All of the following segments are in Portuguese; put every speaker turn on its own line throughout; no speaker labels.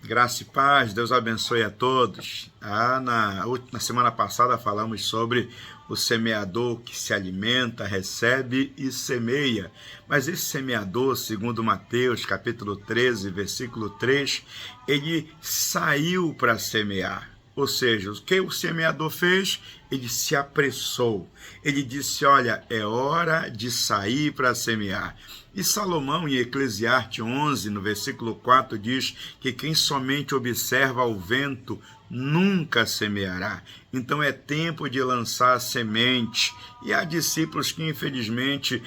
Graça e paz, Deus abençoe a todos. Na semana passada falamos sobre o semeador que se alimenta, recebe e semeia. Mas esse semeador, segundo Mateus, capítulo 13, versículo 3, ele saiu para semear. Ou seja, o que o semeador fez? Ele se apressou. Ele disse, olha, é hora de sair para semear. E Salomão, em Eclesiastes 11, no versículo 4, diz que quem somente observa o vento nunca semeará. Então é tempo de lançar a semente. E há discípulos que, infelizmente,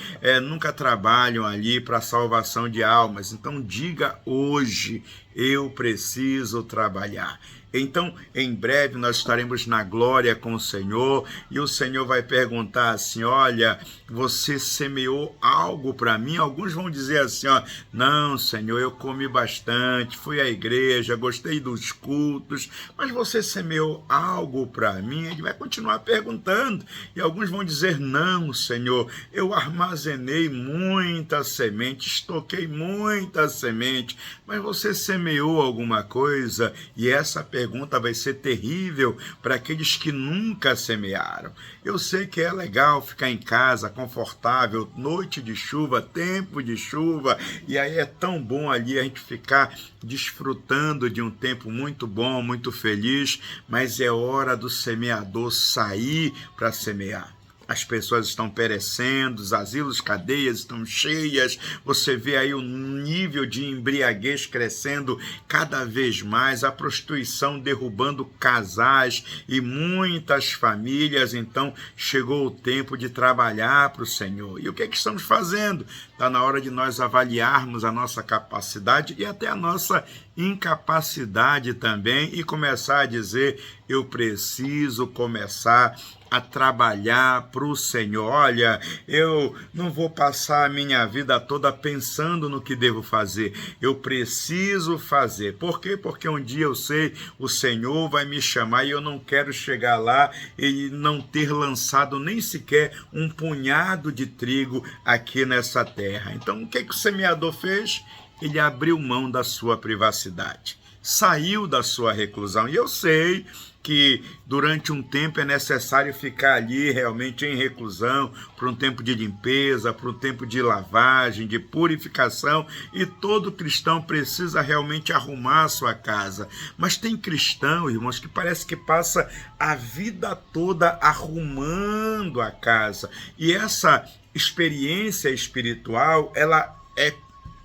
nunca trabalham ali para a salvação de almas. Então diga hoje, eu preciso trabalhar. Então, em breve, nós estaremos na glória com o Senhor, e o Senhor vai perguntar assim, olha, você semeou algo para mim? Alguns vão dizer assim, ó, não, Senhor, eu comi bastante, fui à igreja, gostei dos cultos, mas você semeou algo para mim? Ele vai continuar perguntando, e alguns vão dizer, não, Senhor, eu armazenei muita semente, estoquei muita semente, mas você semeou alguma coisa? E essa pergunta vai ser terrível para aqueles que nunca semearam. Eu sei que é legal ficar em casa, confortável, noite de chuva, tempo de chuva, e aí é tão bom ali a gente ficar desfrutando de um tempo muito bom, muito feliz, mas é hora do semeador sair para semear. As pessoas estão perecendo, os asilos, cadeias estão cheias, você vê aí o nível de embriaguez crescendo cada vez mais, a prostituição derrubando casais e muitas famílias. Então chegou o tempo de trabalhar para o Senhor. E o que é que estamos fazendo? Está na hora de nós avaliarmos a nossa capacidade e até a nossa incapacidade também e começar a dizer, eu preciso começar a trabalhar para o Senhor. Olha, eu não vou passar a minha vida toda pensando no que devo fazer. Eu preciso fazer. Por quê? Porque um dia eu sei, o Senhor vai me chamar e eu não quero chegar lá e não ter lançado nem sequer um punhado de trigo aqui nessa terra. Então, o que o semeador fez? Ele abriu mão da sua privacidade, saiu da sua reclusão. E eu sei que durante um tempo é necessário ficar ali realmente em reclusão, para um tempo de limpeza, para um tempo de lavagem, de purificação, e todo cristão precisa realmente arrumar a sua casa. Mas tem cristão, irmãos, que parece que passa a vida toda arrumando a casa. E essa experiência espiritual, ela é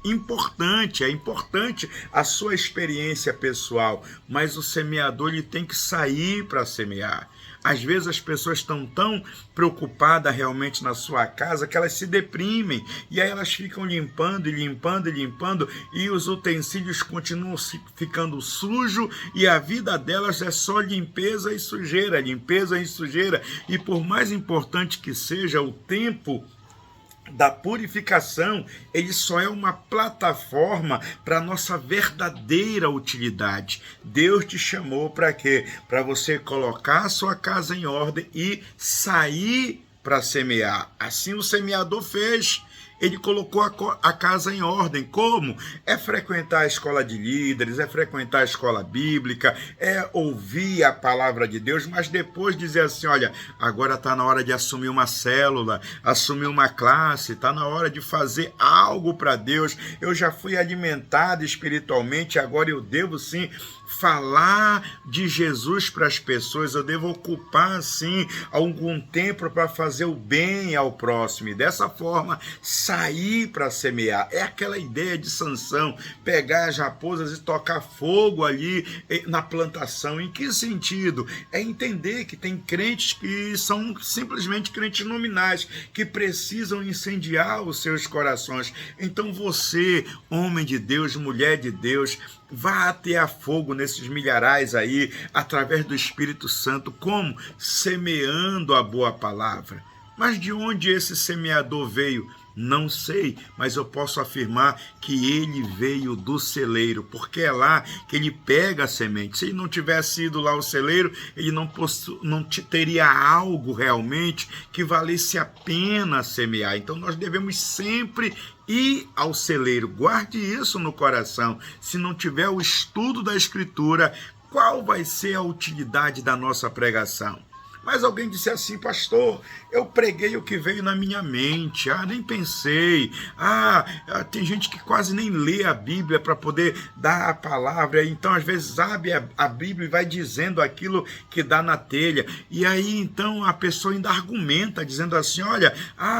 importante a sua experiência pessoal, mas o semeador ele tem que sair para semear. Às vezes as pessoas estão tão preocupadas realmente na sua casa que elas se deprimem, e aí elas ficam limpando e os utensílios continuam ficando sujos e a vida delas é só limpeza e sujeira, e por mais importante que seja o tempo da purificação, ele só é uma plataforma para a nossa verdadeira utilidade. Deus te chamou para quê? Para você colocar a sua casa em ordem e sair para semear. Assim o semeador fez. Ele colocou a casa em ordem. Como? É frequentar a escola de líderes, é frequentar a escola bíblica, é ouvir a palavra de Deus, mas depois dizer assim, olha, agora está na hora de assumir uma célula, assumir uma classe, está na hora de fazer algo para Deus. Eu já fui alimentado espiritualmente, agora eu devo sim falar de Jesus para as pessoas, eu devo ocupar sim algum tempo para fazer o bem ao próximo, e dessa forma sair para semear. É aquela ideia de Sansão, pegar as raposas e tocar fogo ali na plantação. Em que sentido? É entender que tem crentes que são simplesmente crentes nominais, que precisam incendiar os seus corações. Então você, homem de Deus, mulher de Deus, vá atear fogo nesses milharais aí, através do Espírito Santo. Como? Semeando a boa palavra. Mas de onde esse semeador veio? Não sei, mas eu posso afirmar que ele veio do celeiro, porque é lá que ele pega a semente. Se ele não tivesse ido lá ao celeiro, ele não teria algo realmente que valesse a pena semear. Então nós devemos sempre ir ao celeiro. Guarde isso no coração. Se não tiver o estudo da Escritura, qual vai ser a utilidade da nossa pregação? Mas alguém disse assim: pastor, eu preguei o que veio na minha mente, nem pensei, tem gente que quase nem lê a Bíblia para poder dar a palavra, então às vezes abre a Bíblia e vai dizendo aquilo que dá na telha, e aí então a pessoa ainda argumenta, dizendo assim: olha,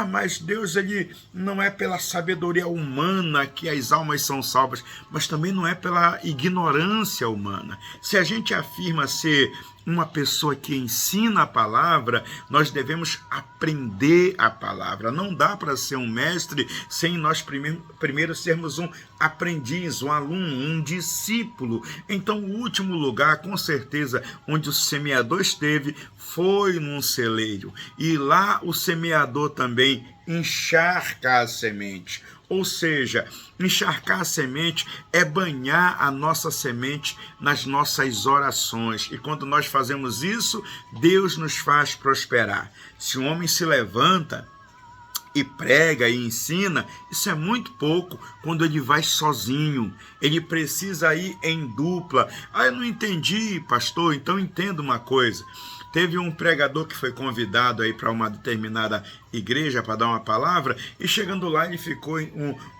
mas Deus, ele não é pela sabedoria humana que as almas são salvas, mas também não é pela ignorância humana. Se a gente afirma ser uma pessoa que ensina a palavra, nós devemos aprender a palavra. Não dá para ser um mestre sem nós primeiro sermos um aprendiz, um aluno, um discípulo. Então, o último lugar, com certeza, onde o semeador esteve, foi num celeiro. E lá o semeador também encharca a semente. Ou seja, encharcar a semente é banhar a nossa semente nas nossas orações. E quando nós fazemos isso, Deus nos faz prosperar. Se um homem se levanta e prega e ensina, isso é muito pouco quando ele vai sozinho. Ele precisa ir em dupla. Eu não entendi, pastor, então entenda uma coisa. Teve um pregador que foi convidado aí para uma determinada igreja para dar uma palavra, e chegando lá ele ficou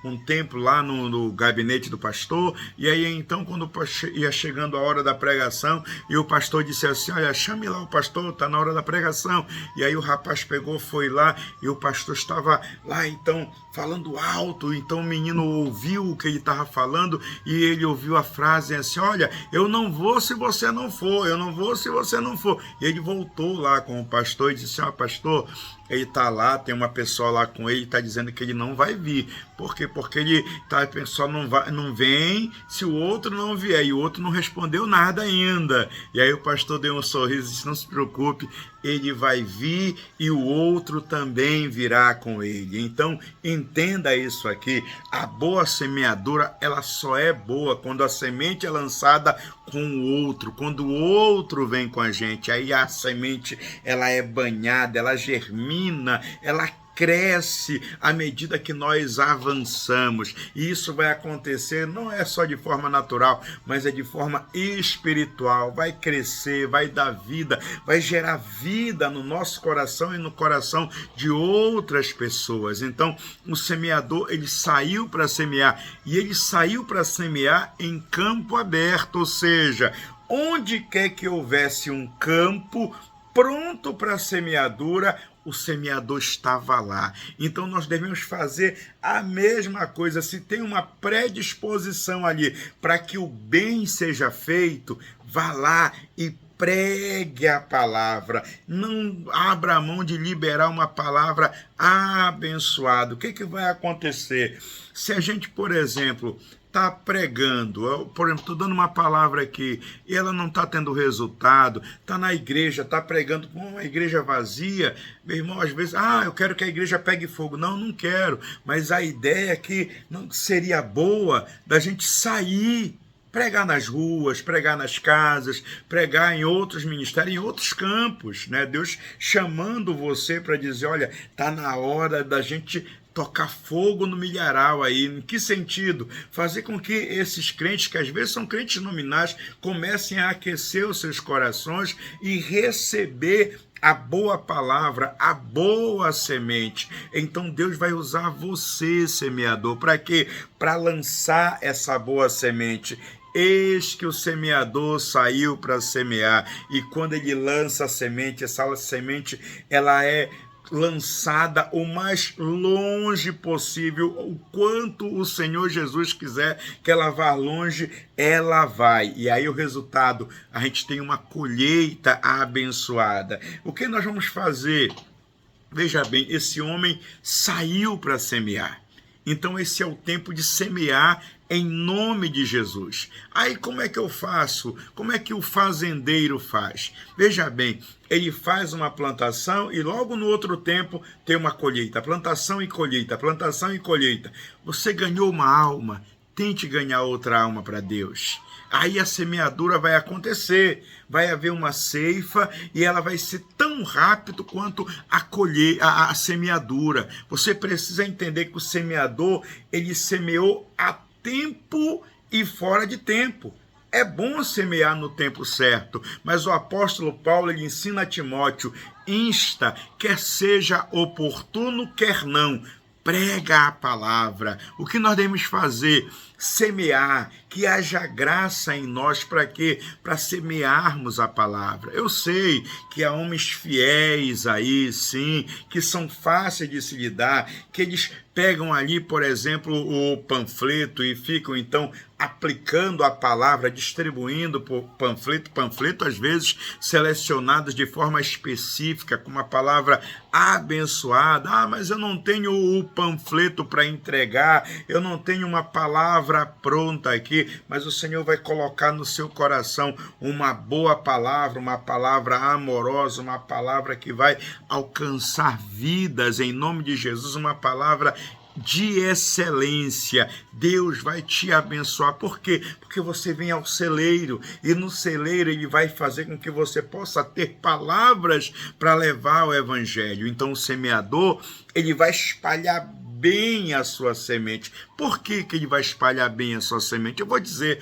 um tempo lá no gabinete do pastor, e aí então quando ia chegando a hora da pregação, e o pastor disse assim: olha, chame lá o pastor, está na hora da pregação. E aí o rapaz pegou, foi lá, e o pastor estava lá então falando alto, então o menino ouviu o que ele estava falando, e ele ouviu a frase assim: olha, eu não vou se você não for, eu não vou se você não for. E ele voltou lá com o pastor e disse: pastor, ele está lá, tem uma pessoa lá com ele, está dizendo que ele não vai vir. Por quê? Porque ele a pessoa não vem se o outro não vier. E o outro não respondeu nada ainda. E aí o pastor deu um sorriso e disse: não se preocupe, ele vai vir e o outro também virá com ele. Então, entenda isso aqui. A boa semeadura, ela só é boa quando a semente é lançada com o outro, quando o outro vem com a gente. Aí a semente, ela é banhada, ela germina, ela cresce à medida que nós avançamos. E isso vai acontecer não é só de forma natural, mas é de forma espiritual. Vai crescer, vai dar vida, vai gerar vida no nosso coração e no coração de outras pessoas. Então, o semeador, ele saiu para semear, e ele saiu para semear em campo aberto, ou seja, onde quer que houvesse um campo pronto para a semeadura, o semeador estava lá. Então nós devemos fazer a mesma coisa. Se tem uma predisposição ali para que o bem seja feito, vá lá e pregue a palavra. Não abra a mão de liberar uma palavra abençoada. O que vai acontecer? Se a gente, por exemplo, está pregando, por exemplo, estou dando uma palavra aqui e ela não está tendo resultado, está na igreja, está pregando com uma igreja vazia, meu irmão, às vezes, eu quero que a igreja pegue fogo. Não quero, mas a ideia é que não seria boa da gente sair, pregar nas ruas, pregar nas casas, pregar em outros ministérios, em outros campos, né? Deus chamando você para dizer: olha, está na hora da gente tocar fogo no milharal aí. Em que sentido? Fazer com que esses crentes, que às vezes são crentes nominais, comecem a aquecer os seus corações e receber a boa palavra, a boa semente. Então Deus vai usar você, semeador, para quê? Para lançar essa boa semente. Eis que o semeador saiu para semear, e quando ele lança a semente, essa semente, ela é lançada o mais longe possível. O quanto o Senhor Jesus quiser que ela vá longe, ela vai. E aí o resultado, a gente tem uma colheita abençoada. O que nós vamos fazer? Veja bem, esse homem saiu para semear. Então esse é o tempo de semear em nome de Jesus. Aí como é que eu faço? Como é que o fazendeiro faz? Veja bem, ele faz uma plantação e logo no outro tempo tem uma colheita. Plantação e colheita, plantação e colheita. Você ganhou uma alma, tente ganhar outra alma para Deus. Aí a semeadura vai acontecer, vai haver uma ceifa e ela vai ser tão rápido quanto a semeadura. Você precisa entender que o semeador, ele semeou a tempo e fora de tempo. É bom semear no tempo certo, mas o apóstolo Paulo, ele ensina a Timóteo, insta, quer seja oportuno, quer não, prega a palavra. O que nós devemos fazer? Semear, que haja graça em nós para quê? Para semearmos a palavra. Eu sei que há homens fiéis aí, sim, que são fáceis de se lidar, que eles pegam ali, por exemplo, o panfleto e ficam então aplicando a palavra, distribuindo por panfleto às vezes selecionados de forma específica, com uma palavra abençoada. Ah, mas eu não tenho o panfleto para entregar, eu não tenho uma palavra pronta aqui, mas o Senhor vai colocar no seu coração uma boa palavra, uma palavra amorosa, uma palavra que vai alcançar vidas em nome de Jesus, uma palavra de excelência. Deus vai te abençoar. Por quê? Porque você vem ao celeiro e no celeiro ele vai fazer com que você possa ter palavras para levar o evangelho. Então o semeador, ele vai espalhar bem a sua semente. Por que que ele vai espalhar bem a sua semente? Eu vou dizer,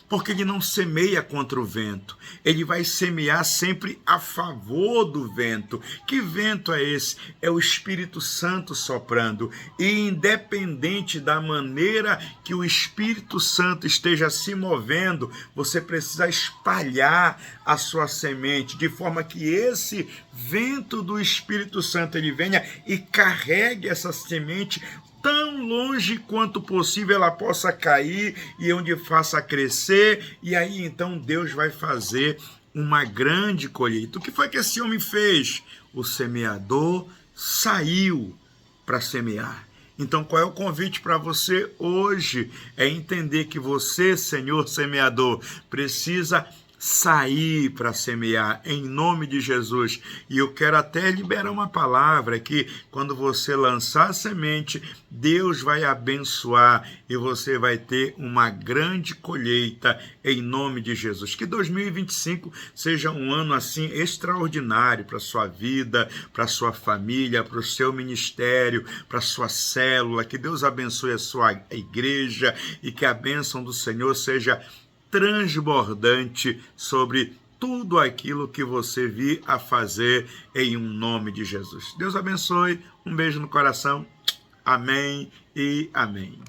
porque ele não semeia contra o vento. Ele vai semear sempre a favor do vento. Que vento é esse? É o Espírito Santo soprando. E independente da maneira que o Espírito Santo esteja se movendo, você precisa espalhar a sua semente, de forma que esse vento do Espírito Santo ele venha e carregue essa semente tão longe quanto possível ela possa cair e onde faça crescer, e aí então Deus vai fazer uma grande colheita. O que foi que esse homem fez? O semeador saiu para semear. Então qual é o convite para você hoje? É entender que você, Senhor semeador, precisa sair para semear em nome de Jesus. E eu quero até liberar uma palavra que quando você lançar a semente, Deus vai abençoar e você vai ter uma grande colheita em nome de Jesus. Que 2025 seja um ano assim extraordinário para a sua vida, para a sua família, para o seu ministério, para a sua célula. Que Deus abençoe a sua igreja e que a bênção do Senhor seja transbordante sobre tudo aquilo que você vir a fazer em um nome de Jesus. Deus abençoe, um beijo no coração, amém e amém.